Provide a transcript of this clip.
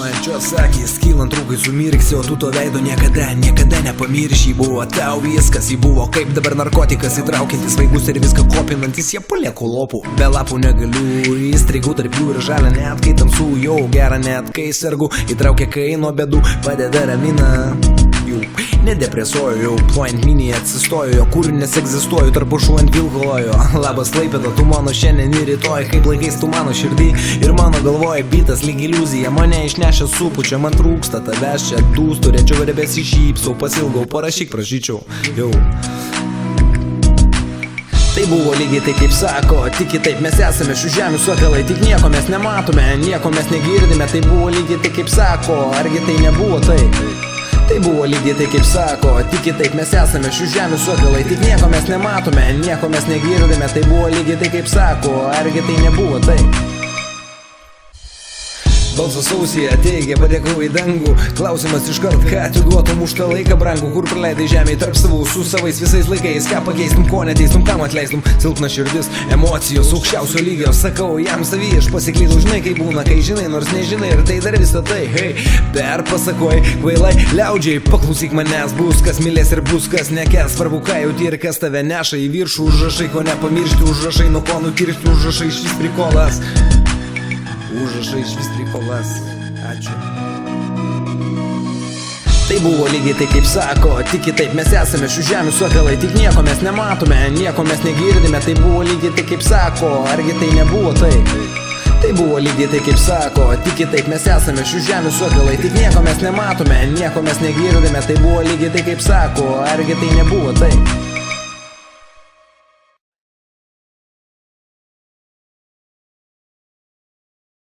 Dainuojančios akys, kylant rūkai sumirksi, o tu to veido niekada nepamirši. Buvo tau viskas, jį buvo kaip dabar narkotikas, įtraukiantis vaikus ir viską kopinantis, jie palieku lopų. Be lapų negaliu, įstrigau tarp jų ir žalia net kai tamsu, jau gera net kai sergu, įtraukia kai nuo bėdų, padeda ramina. Nedepresuoju, jau plojant mini atsistoju, jo kūrinės egzistuoju, tarp pušų ant vilkolojo. Labas Klaipėda, tu mano šiandien ir rytoj, kaip laikais tu mano širdį ir mano galvoje bitas lyg iliuzija, mane išnešė supučia, man trūksta tavęs čia dūs, turėčiau ir besišypsau, pasilgau, parašyk, prašyčiau, jau. Tai buvo lygiai tai kaip sako, tik kitaip mes esame šių žemių sokelai, tik nieko mes nematome, nieko mes negirdime, tai buvo lygiai tai kaip sako, argi tai nebuvo tai? Tai buvo lygiai tai kaip sako, tik kitaip mes esame šių žemių sokelai, tik nieko mes nematome, nieko mes negirdime, tai buvo lygiai tai kaip sako, argi tai nebuvo tai? Balsas ausyje teigia, patekau į dangų, klausimas iškart, ką atiduotum už tą laiką brangų, kur praleidai žemėj tarp savų, su savais visais laikais, ką pakeistum, ko neteistum, kam atleistum, silpna širdis, emocijos aukščiausio lygio, sakau jam savy, aš pasiklydau, žinai kaip būna, kai žinai, nors nežinai, ir tai dar visą tai, hei, perpasakoj, kvailai, liaudžiai, paklausyk manęs, bus kas mylės ir bus kas nekęs, svarbu ką jauti ir kas tave neša į viršų, užrašai ko nepamiršti, užrašai nuo ko nukirsti, užrašai šis prikolas. Užrašai iš vis prikolas, ačiū. Tai buvo lygiai tai kaip sako, tik kitaip mes esame šių žemių sokelai, tik nieko mes nematome, nieko mes negirdime, tai buvo lygiai tai kaip sako, argi tai nebuvo tai? Tai buvo lygiai tai kaip sako, tik kitaip mes esame šių žemių sokelai, tik nieko mes nematome, nieko mes negirdime, tai buvo lygiai tai kaip sako, argi tai nebuvo tai?